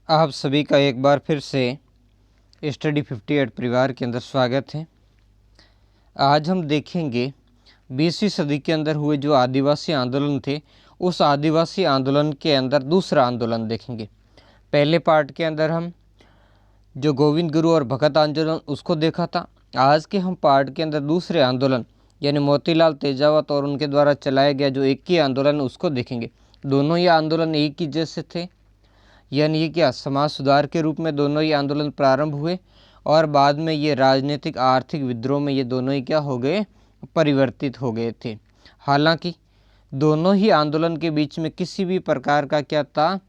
आप सभी का एक बार फिर से स्टडी 58 परिवार के अंदर स्वागत है। आज हम देखेंगे 20वीं सदी के अंदर हुए जो आदिवासी आंदोलन थे, उस आदिवासी आंदोलन के अंदर दूसरा आंदोलन देखेंगे। पहले पार्ट के अंदर हम जो गोविंद गुरु और भगत आंदोलन उसको देखा था। आज के हम पार्ट के अंदर दूसरे आंदोलन यानी मोतीलाल तेजावत और उनके द्वारा चलाया गया जो एक ही आंदोलन उसको देखेंगे। दोनों ही आंदोलन एक ही जैसे थे, यानी ये क्या समाज सुधार के रूप में दोनों ही आंदोलन प्रारंभ हुए और बाद में ये राजनीतिक आर्थिक विद्रोह में ये दोनों ही क्या हो गए, परिवर्तित हो गए थे। हालांकि दोनों ही आंदोलन के बीच में किसी भी प्रकार का क्या था,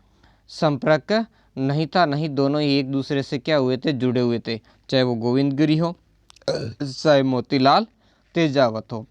संपर्क नहीं था, नहीं दोनों ही एक दूसरे से क्या हुए थे, जुड़े हुए थे। चाहे वो गोविंद गिरी हो चाहे मोतीलाल तेजावत हो,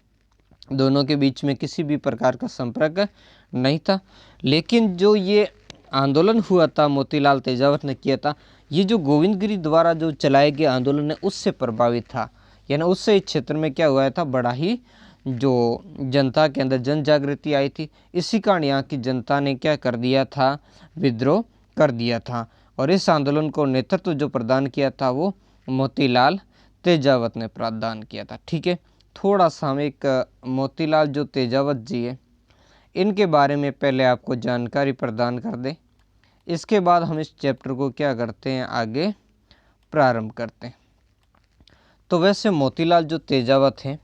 दोनों के बीच में किसी भी प्रकार का संपर्क नहीं था। लेकिन जो ये आंदोलन हुआ था मोतीलाल तेजावत ने किया था, ये जो गोविंद गिरी द्वारा जो चलाए गए आंदोलन है उससे प्रभावित था। यानी उससे इस क्षेत्र में क्या हुआ था, बड़ा ही जो जनता के अंदर जन जागृति आई थी। इसी कारण यहाँ की जनता ने क्या कर दिया था, विद्रोह कर दिया था। और इस आंदोलन को नेतृत्व जो प्रदान किया था वो मोतीलाल तेजावत ने प्रदान किया था। ठीक है, थोड़ा सा हम एक मोतीलाल जो तेजावत जी है इनके बारे में पहले आपको जानकारी प्रदान कर दें, इसके बाद हम इस चैप्टर को क्या करते हैं, आगे प्रारंभ करते हैं। तो वैसे मोतीलाल जो तेजावत हैं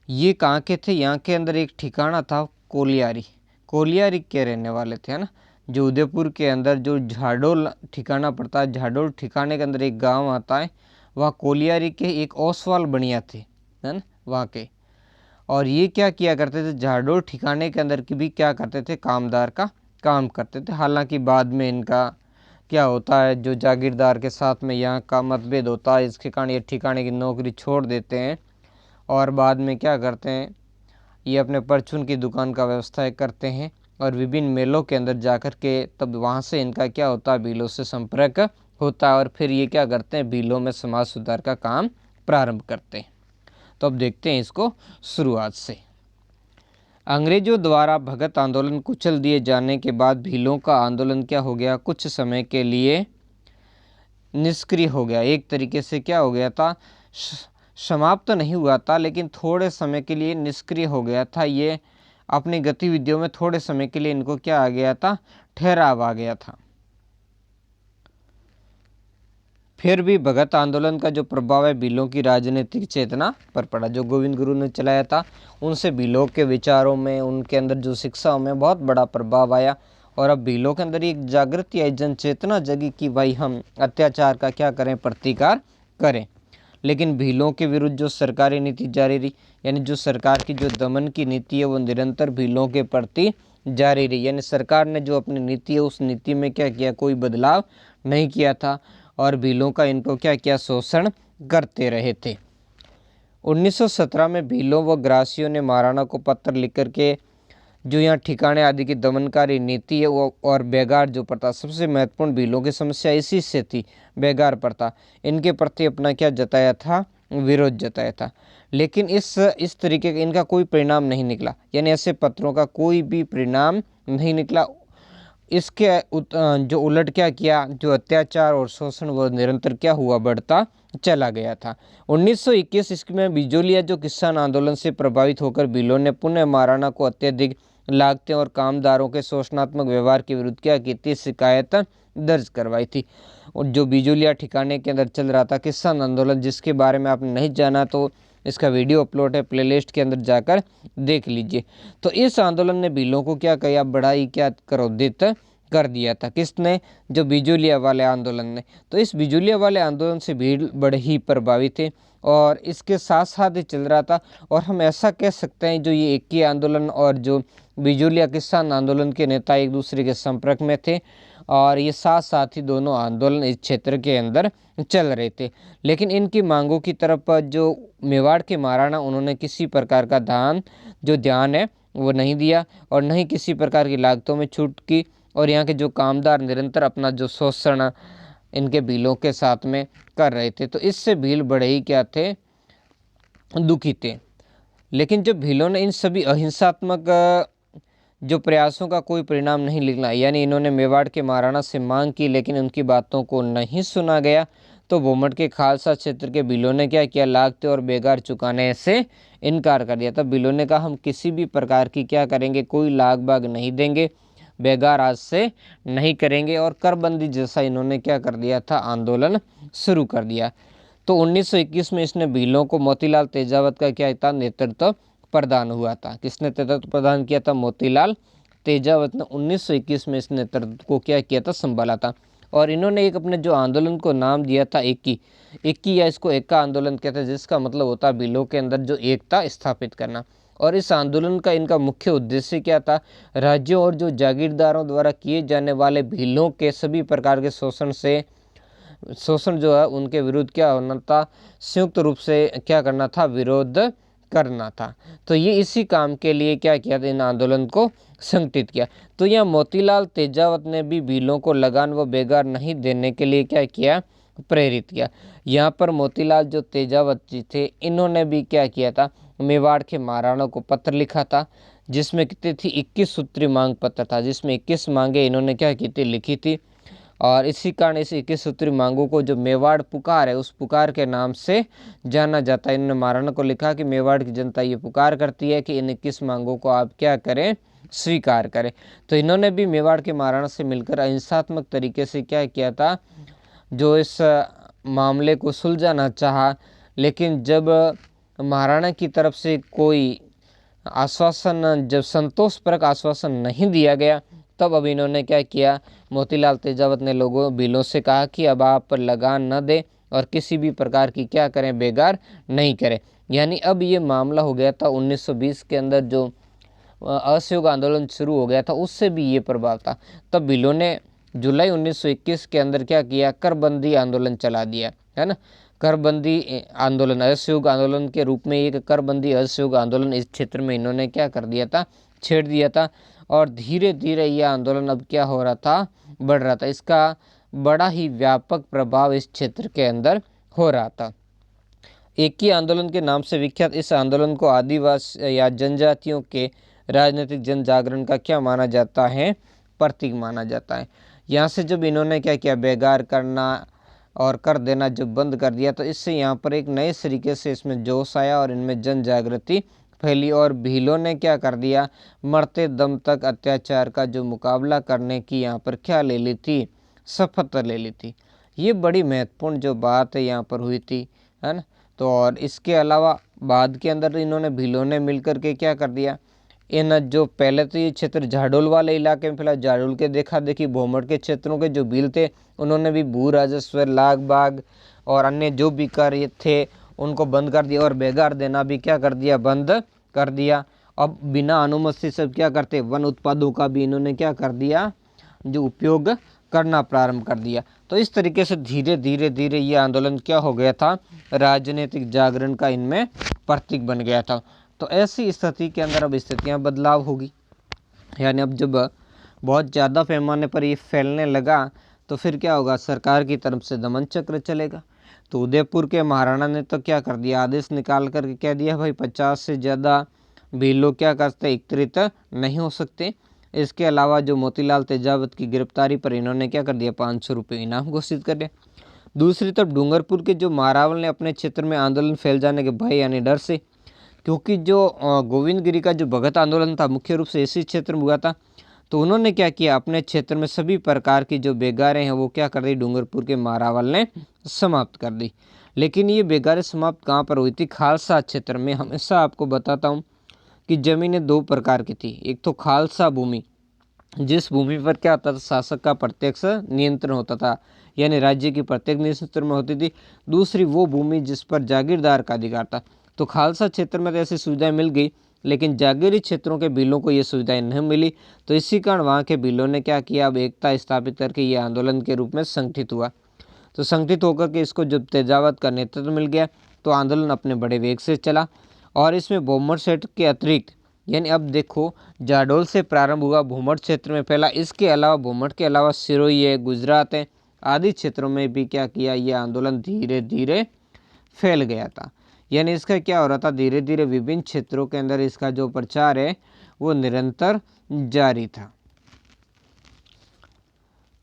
ये कहाँ के थे, यहाँ के अंदर एक ठिकाना था कोलियारी के रहने वाले थे, है ना। जो उदयपुर के अंदर जो झाडोल ठिकाना पड़ता है, झाडोल ठिकाने के अंदर एक गांव आता है, वहाँ कोलियारी के एक ओसवाल बनिया थे, है ना, वहाँ के। और ये क्या किया करते थे, झाडोल ठिकाने के अंदर की भी क्या करते थे, कामदार का काम करते थे। हालांकि बाद में इनका क्या होता है, जो जागीरदार के साथ में यहाँ का मतभेद होता है, इसके कारण ये ठिकाने की नौकरी छोड़ देते हैं और बाद में क्या करते हैं, ये अपने परचून की दुकान का व्यवसाय करते हैं और विभिन्न मेलों के अंदर जाकर के तब वहाँ से इनका क्या होता है, भीलों से संपर्क होता है और फिर ये क्या करते हैं, भीलों में समाज सुधार का काम प्रारंभ करते हैं। तो अब देखते हैं इसको शुरुआत से। अंग्रेजों द्वारा भगत आंदोलन कुचल दिए जाने के बाद भीलों का आंदोलन क्या हो गया, कुछ समय के लिए निष्क्रिय हो गया। एक तरीके से क्या हो गया था, समाप्त तो नहीं हुआ था लेकिन थोड़े समय के लिए निष्क्रिय हो गया था। ये अपनी गतिविधियों में थोड़े समय के लिए इनको क्या आ गया था, ठहराव आ गया था। फिर भी भगत आंदोलन का जो प्रभाव है भीलों की राजनीतिक चेतना पर पड़ा। जो गोविंद गुरु ने चलाया था उनसे भीलों के विचारों में, उनके अंदर जो शिक्षाओं में बहुत बड़ा प्रभाव आया और अब भीलों के अंदर एक जागृति आई, जन चेतना जगी कि भाई हम अत्याचार का क्या करें, प्रतिकार करें। लेकिन भीलों के विरुद्ध जो सरकारी नीति जारी रही, यानी जो सरकार की जो दमन की नीति है वो निरंतर भीलों के प्रति जारी रही। यानी सरकार ने जो अपनी नीति है उस नीति में क्या किया, कोई बदलाव नहीं किया था और भीलों का इनको क्या किया, शोषण करते रहे थे। 1917 में भीलों व ग्रासियों ने महाराणा को पत्र लिख करके जो यहाँ ठिकाने आदि की दमनकारी नीति है वो और बेगार जो प्रथा, सबसे महत्वपूर्ण भीलों की समस्या इसी से थी, बेगार प्रथा, इनके प्रति अपना क्या जताया था, विरोध जताया था। लेकिन इस तरीके का इनका कोई परिणाम नहीं निकला, यानी ऐसे पत्रों का कोई भी परिणाम नहीं निकला। इसके जो उलट क्या किया, जो अत्याचार और शोषण वो निरंतर क्या हुआ, बढ़ता चला गया था। 1921 ईस्वी में बिजोलिया जो किसान आंदोलन से प्रभावित होकर भीलों ने पुनः महाराणा को अत्यधिक लागतें और कामदारों के शोषणात्मक व्यवहार के विरुद्ध क्या की थी, शिकायत दर्ज करवाई थी। और जो बिजोलिया ठिकाने के अंदर चल रहा था किसान आंदोलन, जिसके बारे में आपने नहीं जाना तो इसका वीडियो अपलोड है, प्लेलिस्ट के अंदर जाकर देख लीजिए। तो इस आंदोलन ने भीलों को क्या किया, बड़ा ही क्या क्रोधित कर दिया था। किसने, जो बिजोलिया वाले आंदोलन ने। तो इस बिजोलिया वाले आंदोलन से भील बड़े ही प्रभावित थे और इसके साथ साथ ही चल रहा था। और हम ऐसा कह सकते हैं जो ये एक ही आंदोलन और जो बिजोलिया किसान आंदोलन के नेता एक दूसरे के संपर्क में थे और ये साथ साथ ही दोनों आंदोलन इस क्षेत्र के अंदर चल रहे थे। लेकिन इनकी मांगों की तरफ जो मेवाड़ के महाराणा, उन्होंने किसी प्रकार का ध्यान है वो नहीं दिया और नहीं किसी प्रकार की लागतों में छूट की। और यहाँ के जो कामदार निरंतर अपना जो शोषण इनके भीलों के साथ में कर रहे थे, तो इससे भील बड़े ही क्या थे, दुखी थे। लेकिन जब भीलों ने इन सभी अहिंसात्मक जो प्रयासों का कोई परिणाम नहीं निकला, यानी इन्होंने मेवाड़ के महाराणा से मांग की लेकिन उनकी बातों को नहीं सुना गया, तो भूमठ के खालसा क्षेत्र के भीलों ने क्या किया, लागते और बेगार चुकाने से इनकार कर दिया। तब भीलों ने कहा हम किसी भी प्रकार की क्या करेंगे, कोई लाग बाग नहीं देंगे, बेगार आज से नहीं करेंगे, और करबंदी जैसा इन्होंने क्या कर दिया था, आंदोलन शुरू कर दिया। तो 1921 में इसने भीलों को मोतीलाल तेजावत का क्या था, नेतृत्व प्रदान हुआ था। किसने नेतृत्व प्रदान किया था, मोतीलाल तेजावत ने 1921 में इस नेतृत्व को क्या किया था, संभाला था। और इन्होंने एक अपने जो आंदोलन को नाम दिया था इक्की या इसको एका आंदोलन कहते हैं, जिसका मतलब होता है भीलों के अंदर जो एकता स्थापित करना। और इस आंदोलन का इनका मुख्य उद्देश्य क्या था, राज्यों और जो जागीरदारों द्वारा किए जाने वाले भीलों के सभी प्रकार के शोषण जो है उनके विरुद्ध क्या होना था, संयुक्त रूप से क्या करना था, विरोध करना था। तो ये इसी काम के लिए क्या किया था, इन आंदोलन को संगठित किया। तो यह मोतीलाल तेजावत ने भी भीलों को लगान व बेगार नहीं देने के लिए क्या किया, प्रेरित किया। यहाँ पर मोतीलाल जो तेजावत जी थे, इन्होंने भी क्या किया था, मेवाड़ के महाराणा को पत्र लिखा था, जिसमें कितनी थी, 21 सूत्री मांग पत्र था, जिसमें 21 मांगे इन्होंने क्या की थी, लिखी थी। और इसी कारण इस 21 सूत्री मांगों को जो मेवाड़ पुकार है, उस पुकार के नाम से जाना जाता है। इन्होंने महाराणा को लिखा कि मेवाड़ की जनता ये पुकार करती है कि इन 21 मांगों को आप क्या करें, स्वीकार करें। तो इन्होंने भी मेवाड़ के महाराणा से मिलकर अहिंसात्मक तरीके से क्या किया था, जो इस मामले को सुलझाना चाहा। लेकिन जब महाराणा की तरफ से कोई आश्वासन, जब संतोषप्रद आश्वासन नहीं दिया गया, तब अब इन्होंने क्या किया, मोतीलाल तेजावत ने भीलों से कहा कि अब आप लगान न दें और किसी भी प्रकार की क्या करें, बेगार नहीं करें। यानी अब ये मामला हो गया था 1920 के अंदर जो असहयोग आंदोलन शुरू हो गया था, उससे भी ये प्रभाव था। तब भीलों ने जुलाई 1921 के अंदर क्या किया, करबंदी आंदोलन चला दिया, है ना। करबंदी आंदोलन असहयोग आंदोलन के रूप में एक करबंदी असहयोग आंदोलन इस क्षेत्र में इन्होंने क्या कर दिया था, छेड़ दिया था। और धीरे धीरे यह आंदोलन अब क्या हो रहा था, बढ़ रहा था। इसका बड़ा ही व्यापक प्रभाव इस क्षेत्र के अंदर हो रहा था। एक ही आंदोलन के नाम से विख्यात इस आंदोलन को आदिवासी या जनजातियों के राजनीतिक जन जागरण का क्या माना जाता है, प्रतीक माना जाता है। यहाँ से जब इन्होंने क्या किया, बेगार करना और कर देना जब बंद कर दिया, तो इससे यहाँ पर एक नए तरीके से इसमें जोश आया और इनमें जन जागृति फैली। और भीलों ने क्या कर दिया, मरते दम तक अत्याचार का जो मुकाबला करने की यहाँ पर क्या ले ली थी, शपथ ले ली थी। ये बड़ी महत्वपूर्ण जो बात है यहाँ पर हुई थी, है ना। तो और इसके अलावा बाद के अंदर इन्होंने भीलों ने मिलकर के क्या कर दिया, इन जो पहले तो ये क्षेत्र झाडोल वाले इलाके में, फिलहाल झाडोल के देखा देखी भूमठ के क्षेत्रों के जो भील थे, उन्होंने भी भू राजस्व, लाग बाग और अन्य जो भी कार्य थे उनको बंद कर दिया, और बेगार देना भी क्या कर दिया, बंद कर दिया। अब बिना अनुमति से सब क्या करते, वन उत्पादों का भी इन्होंने क्या कर दिया, जो उपयोग करना प्रारंभ कर दिया। तो इस तरीके से धीरे धीरे धीरे ये आंदोलन क्या हो गया था, राजनीतिक जागरण का इनमें प्रतीक बन गया था। तो ऐसी स्थिति के अंदर अब स्थितियां बदलाव होगी, यानी अब जब बहुत ज़्यादा पैमाने पर ये फैलने लगा, तो फिर क्या होगा, सरकार की तरफ से दमन चक्र चलेगा। तो उदयपुर के महाराणा ने तो क्या कर दिया, आदेश निकाल करके कह दिया भाई 50 से ज़्यादा भील क्या करते, एकत्रित नहीं हो सकते। इसके अलावा जो मोतीलाल तेजावत की गिरफ्तारी पर इन्होंने क्या कर दिया, 500 रुपये इनाम घोषित कर दिया। दूसरी तरफ डूंगरपुर के जो मारावल ने अपने क्षेत्र में आंदोलन फैल जाने के भय यानी डर से, क्योंकि जो गोविंदगिरी का जो भगत आंदोलन था मुख्य रूप से इसी क्षेत्र में हुआ था, तो उन्होंने क्या किया, अपने क्षेत्र में सभी प्रकार की जो बेगारें हैं वो क्या कर दी, डूंगरपुर के मारावल ने समाप्त कर दी। लेकिन ये बेगारें समाप्त कहाँ पर हुई थी, खालसा क्षेत्र में। हमेशा आपको बताता हूँ कि ज़मीनें दो प्रकार की थी, एक तो खालसा भूमि, जिस भूमि पर क्या होता था, शासक का प्रत्यक्ष नियंत्रण होता था, यानी राज्य की प्रत्येक नियंत्रण में होती थी। दूसरी वो भूमि जिस पर जागीरदार का अधिकार था। तो खालसा क्षेत्र में तो ऐसी सुविधाएं मिल गई, लेकिन जागीरी क्षेत्रों के भीलों को ये सुविधाएं नहीं मिली। तो इसी कारण वहाँ के भीलों ने क्या किया, अब एकता स्थापित करके ये आंदोलन के रूप में संगठित हुआ। तो संगठित होकर के इसको जब तेजावत का नेतृत्व मिल गया, तो आंदोलन अपने बड़े वेग से चला। और इसमें भूमठ क्षेत्र के अतिरिक्त, यानी अब देखो जाडोल से प्रारंभ हुआ, भूमठ क्षेत्र में फैला। इसके अलावा भूमठ के अलावा सिरोही है, गुजरात है, आदि क्षेत्रों में भी क्या किया, ये आंदोलन धीरे धीरे फैल गया था। यानी इसका क्या हो रहा था, धीरे धीरे विभिन्न क्षेत्रों के अंदर इसका जो प्रचार है वो निरंतर जारी था।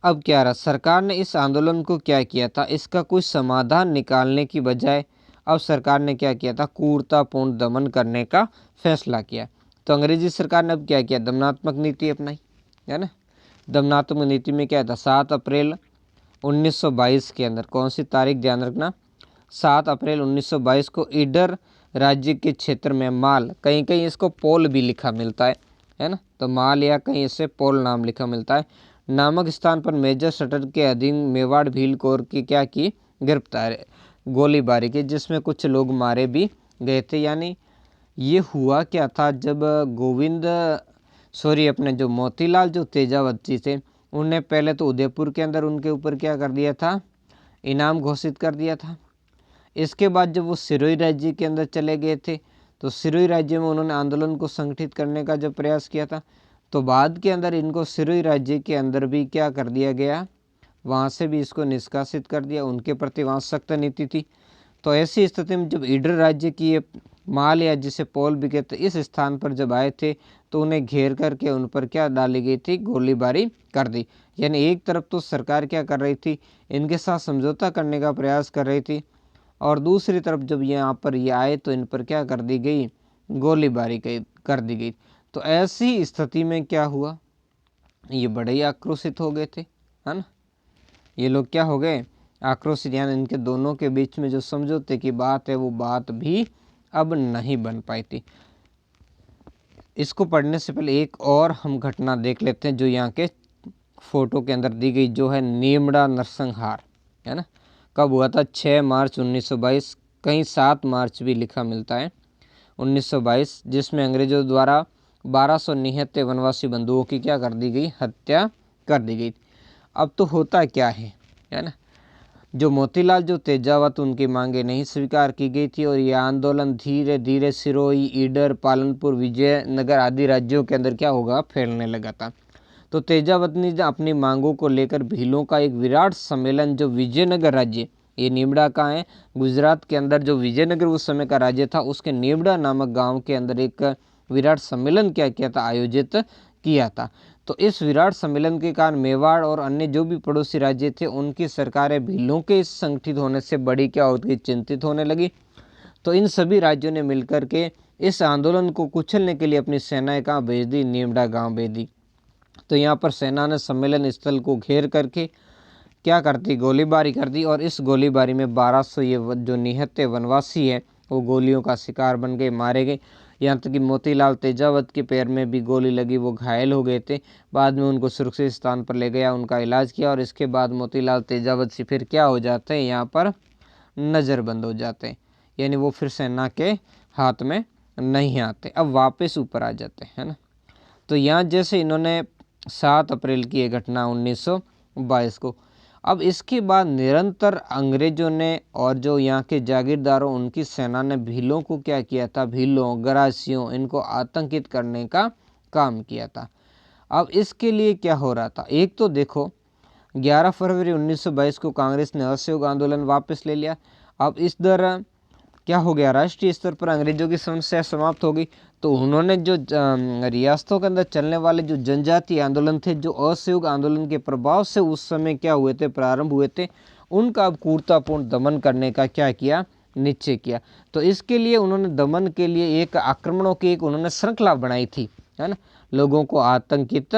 अब क्या रहा, सरकार ने इस आंदोलन को क्या किया था, इसका कोई समाधान निकालने की बजाय अब सरकार ने क्या किया था, क्रूरतापूर्ण दमन करने का फैसला किया। तो अंग्रेजी सरकार ने अब क्या किया, दमनात्मक नीति अपनाई, है ना। दमनात्मक नीति में क्या था, 7 अप्रैल 1922 के अंदर, कौन सी तारीख ध्यान रखना, 7 अप्रैल 1922 को ईडर राज्य के क्षेत्र में माल, कहीं कहीं इसको पोल भी लिखा मिलता है ना, तो माल या कहीं इससे पोल नाम लिखा मिलता है, नामक स्थान पर मेजर सटर के अधीन मेवाड़ भील कोर की क्या की, गिरफ्तार गोलीबारी की, जिसमें कुछ लोग मारे भी गए थे। यानी ये हुआ क्या था, जब अपने जो मोतीलाल जो तेजावत जी थे, उन्हें पहले तो उदयपुर के अंदर उनके ऊपर क्या कर दिया था, इनाम घोषित कर दिया था। इसके बाद जब वो सिरोही राज्य के अंदर चले गए थे, तो सिरोही राज्य में उन्होंने आंदोलन को संगठित करने का जब प्रयास किया था, तो बाद के अंदर इनको सिरोही राज्य के अंदर भी क्या कर दिया गया, वहाँ से भी इसको निष्कासित कर दिया, उनके प्रति वहाँ सख्त नीति थी। तो ऐसी स्थिति में जब ईडर राज्य की ये माल या जिसे पोल बिके थे, इस स्थान पर जब आए थे, तो उन्हें घेर करके उन पर क्या डाली गई थी, गोलीबारी कर दी। यानी एक तरफ तो सरकार क्या कर रही थी, इनके साथ समझौता करने का प्रयास कर रही थी, और दूसरी तरफ जब यहाँ पर ये आए तो इन पर क्या कर दी गई, गोलीबारी कर दी गई। तो ऐसी स्थिति में क्या हुआ, ये बड़े ही आक्रोशित हो गए थे, है ना। ये लोग क्या हो गए, आक्रोशित, यानी इनके दोनों के बीच में जो समझौते की बात है वो बात भी अब नहीं बन पाई थी। इसको पढ़ने से पहले एक और हम घटना देख लेते हैं जो यहाँ के फोटो के अंदर दी गई, जो है नीमड़ा नरसंहार, है ना। कब हुआ था, 6 मार्च 1922, कहीं 7 मार्च भी लिखा मिलता है 1922, जिसमें अंग्रेजों द्वारा 1200 निहत्थे वनवासी बंधुओं की क्या कर दी गई, हत्या कर दी गई। अब तो होता क्या है ना, जो मोतीलाल जो तेजावत, उनकी मांगे नहीं स्वीकार की गई थी, और यह आंदोलन धीरे धीरे सिरोही, ईडर, पालनपुर, विजयनगर आदि राज्यों के अंदर क्या होगा, फैलने लगा था। तो तेजावत ने अपनी मांगों को लेकर भीलों का एक विराट सम्मेलन, जो विजयनगर राज्य, ये नीमड़ा का है, गुजरात के अंदर जो विजयनगर उस समय का राज्य था, उसके नीमड़ा नामक गांव के अंदर एक विराट सम्मेलन क्या किया था, आयोजित किया था। तो इस विराट सम्मेलन के कारण मेवाड़ और अन्य जो भी पड़ोसी राज्य थे, उनकी सरकारें भीलों के इस संगठित होने से बड़ी क्या होती, चिंतित होने लगी। तो इन सभी राज्यों ने मिलकर के इस आंदोलन को कुचलने के लिए अपनी सेनाएं कहाँ भेज दी, नीमड़ा गांव भेज दी। तो यहाँ पर सेना ने सम्मेलन स्थल को घेर करके क्या करती, गोलीबारी कर दी, और इस गोलीबारी में 1200 ये जो निहत्थे वनवासी है वो गोलियों का शिकार बन गए, मारे गए। यहाँ तक कि मोतीलाल तेजावत के पैर में भी गोली लगी, वो घायल हो गए थे। बाद में उनको सुरक्षित स्थान पर ले गया, उनका इलाज किया, और इसके बाद मोतीलाल तेजावत से फिर क्या हो जाते हैं, यहाँ पर नज़रबंद हो जाते हैं, यानी वो फिर सेना के हाथ में नहीं आते, अब वापस ऊपर आ जाते हैं ना। तो यहाँ जैसे इन्होंने 7 अप्रैल की ये घटना 1922 को, अब इसके बाद निरंतर अंग्रेजों ने और जो यहाँ के जागीरदारों, उनकी सेना ने भीलों को क्या किया था, भीलों, गरासियों, इनको आतंकित करने का काम किया था। अब इसके लिए क्या हो रहा था, एक तो देखो 11 फरवरी 1922 को कांग्रेस ने असहयोग आंदोलन वापस ले लिया। अब इस दौरान क्या हो गया, राष्ट्रीय स्तर पर अंग्रेजों की समस्या समाप्त हो गई। तो उन्होंने जो रियासतों के अंदर चलने वाले जो जनजातीय आंदोलन थे, जो असहयोग आंदोलन के प्रभाव से उस समय क्या हुए थे, प्रारंभ हुए थे, उनका अब क्रूरतापूर्ण दमन करने का क्या किया, निश्चय किया। तो इसके लिए उन्होंने दमन के लिए एक आक्रमणों की एक उन्होंने श्रृंखला बनाई थी, है ना, लोगों को आतंकित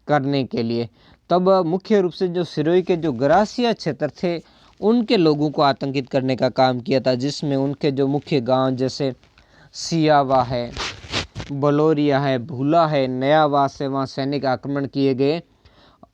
करने के लिए। तब मुख्य रूप से जो सिरोही के जो गरासिया क्षेत्र थे, उनके लोगों को आतंकित करने का काम किया था, जिसमें उनके जो मुख्य गांव जैसे सियावा है, बलोरिया है, भूला है, नयावास है, वहाँ सैनिक आक्रमण किए गए,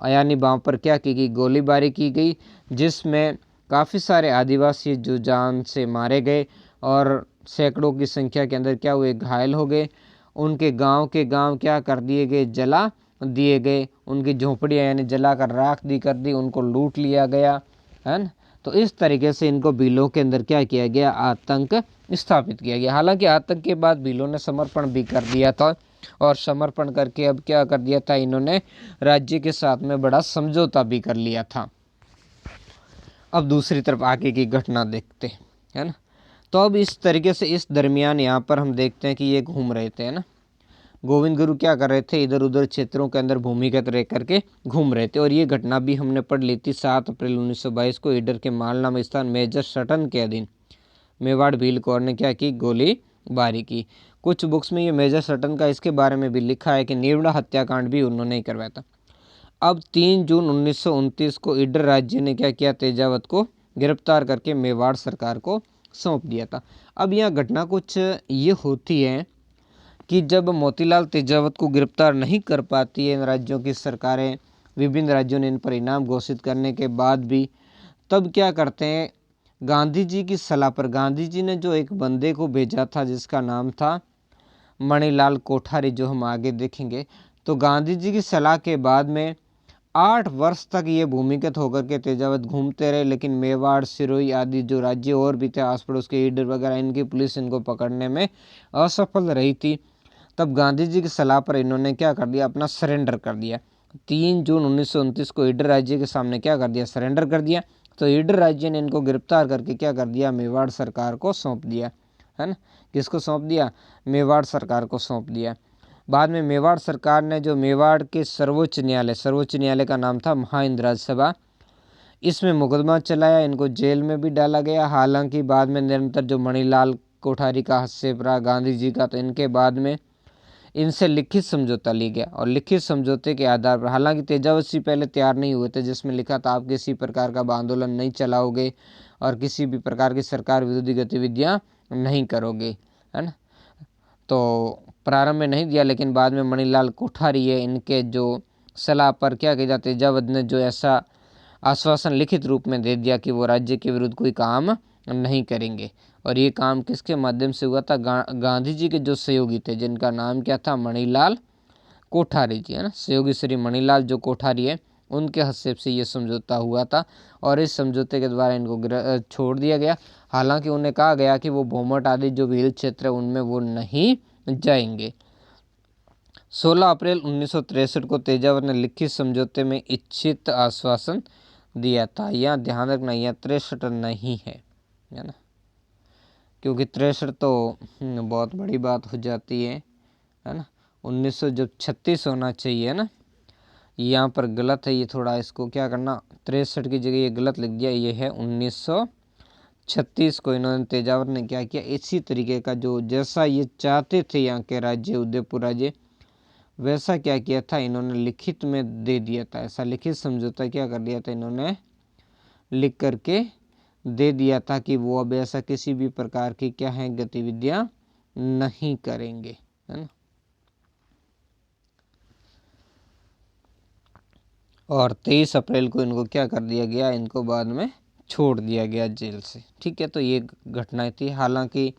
यानी वहाँ पर क्या की गई, गोलीबारी की गई, जिसमें काफ़ी सारे आदिवासी जो जान से मारे गए, और सैकड़ों की संख्या के अंदर क्या हुए, घायल हो गए। उनके गांव के गांव क्या कर दिए गए, जला दिए गए, उनकी झोपड़ियाँ यानी जलाकर राख दी कर दी, उनको लूट लिया गया, है ना। तो इस तरीके से इनको भीलों के अंदर क्या किया गया, आतंक स्थापित किया गया। हालांकि आतंक के बाद भीलों ने समर्पण भी कर दिया था, और समर्पण करके अब क्या कर दिया था, इन्होंने राज्य के साथ में बड़ा समझौता भी कर लिया था। अब दूसरी तरफ आगे की घटना देखते हैं, है ना। तो अब इस तरीके से इस दरमियान यहाँ पर हम देखते हैं कि ये घूम रहे थे, है ना, गोविंद गुरु क्या कर रहे थे, इधर उधर क्षेत्रों के अंदर भूमिगत रह करके घूम रहे थे। और ये घटना भी हमने पढ़ ली थी 7 अप्रैल 1922 को ईडर के माल नाम स्थान मेजर सटन के अधीन मेवाड़ भील कौर ने क्या की, गोलीबारी की। कुछ बुक्स में ये मेजर सटन का इसके बारे में भी लिखा है कि निर्मला हत्याकांड भी उन्होंने ही करवाया था। अब 3 जून 1929 को ईडर राज्य ने क्या किया, तेजावत को गिरफ्तार करके मेवाड़ सरकार को सौंप दिया था। अब यह घटना कुछ ये होती है कि जब मोतीलाल तेजावत को गिरफ्तार नहीं कर पाती है इन राज्यों की सरकारें, विभिन्न राज्यों ने इन पर इनाम घोषित करने के बाद भी, तब क्या करते हैं, गांधी जी की सलाह पर गांधी जी ने जो एक बंदे को भेजा था जिसका नाम था मणिलाल कोठारी, जो हम आगे देखेंगे, तो गांधी जी की सलाह के बाद में 8 वर्ष तक ये भूमिगत होकर के तेजावत घूमते रहे, लेकिन मेवाड़, सिरोही आदि जो राज्य और भी थे आस पड़ोस के, ईडर वगैरह, इनकी पुलिस इनको पकड़ने में असफल रही थी। तब गांधी जी की सलाह पर इन्होंने क्या कर दिया, अपना सरेंडर कर दिया। 3 जून 1929 को ईडर राज्य के सामने क्या कर दिया, सरेंडर कर दिया। तो ईडर राज्य ने इनको गिरफ्तार करके क्या कर दिया, मेवाड़ सरकार को सौंप दिया, है ना। किसको सौंप दिया, मेवाड़ सरकार को सौंप दिया। बाद में मेवाड़ सरकार ने जो मेवाड़ के सर्वोच्च न्यायालय का नाम था महाइंद्राज सभा, इसमें मुकदमा चलाया, इनको जेल में भी डाला गया। हालांकि बाद में निरंतर जो मणिलाल कोठारी का हस्तक्षेप रहा गांधी जी का, तो इनके बाद में इनसे लिखित समझौता लिया गया, और लिखित समझौते के आधार पर, हालांकि तेजावत सिंह पहले तैयार नहीं हुए थे, जिसमें लिखा था आप किसी प्रकार का आंदोलन नहीं चलाओगे और किसी भी प्रकार की सरकार विरोधी गतिविधियां नहीं करोगे, है ना। तो प्रारंभ में नहीं दिया, लेकिन बाद में मणिलाल कोठारी है, इनके जो सलाह पर क्या किया, तेजावत ने जो ऐसा आश्वासन लिखित रूप में दे दिया कि वो राज्य के विरुद्ध कोई काम नहीं करेंगे। और ये काम किसके माध्यम से हुआ था, गांधी जी के जो सहयोगी थे, जिनका नाम क्या था, मणिलाल कोठारी जी, है ना। सहयोगी श्री मणिलाल जो कोठारी है, उनके हस्तक्षेप से ये समझौता हुआ था, और इस समझौते के द्वारा इनको छोड़ दिया गया। हालांकि उन्हें कहा गया कि वो भोमट आदि जो भील क्षेत्र है उनमें वो नहीं जाएंगे। 16 अप्रैल 1963 को तेजावत ने लिखित समझौते में इच्छित आश्वासन दिया था। यहाँ ध्यान रखना, यह 63 नहीं है ना, क्योंकि 63 तो बहुत बड़ी बात हो जाती है ना। 1900 जब 36 होना चाहिए ना, यहाँ पर गलत है, ये थोड़ा इसको क्या करना, 63 की जगह ये गलत लिख दिया, ये है 1936 को इन्होंने, तेजावत ने क्या किया, इसी तरीके का जो जैसा ये चाहते थे यहाँ के राज्य, उदयपुर राज्य, वैसा क्या किया था, इन्होंने लिखित में दे दिया था। ऐसा लिखित समझौता क्या कर दिया था, इन्होंने लिख करके दे दिया था कि वो अब ऐसा किसी भी प्रकार की क्या है, गतिविधियां नहीं करेंगे, है ना। और 23 अप्रैल को इनको क्या कर दिया गया, इनको बाद में छोड़ दिया गया जेल से, ठीक है। तो ये घटनाएं थी। हालांकि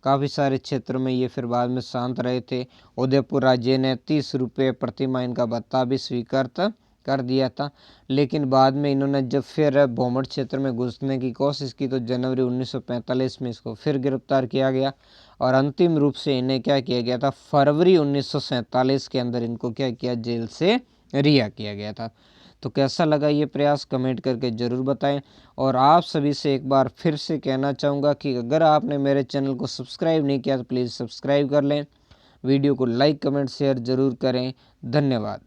काफ़ी सारे क्षेत्रों में ये फिर बाद में शांत रहे थे। उदयपुर राज्य ने 30 रुपये प्रति माह इनका भत्ता भी स्वीकार कर दिया था, लेकिन बाद में इन्होंने जब फिर भोमट क्षेत्र में घुसने की कोशिश की, तो जनवरी 1945 में इसको फिर गिरफ्तार किया गया, और अंतिम रूप से इन्हें क्या किया गया था, फरवरी 1947 के अंदर इनको क्या किया, जेल से रिहा किया गया था। तो कैसा लगा ये प्रयास, कमेंट करके ज़रूर बताएं। और आप सभी से एक बार फिर से कहना चाहूँगा कि अगर आपने मेरे चैनल को सब्सक्राइब नहीं किया तो प्लीज़ सब्सक्राइब कर लें, वीडियो को लाइक कमेंट शेयर ज़रूर करें। धन्यवाद।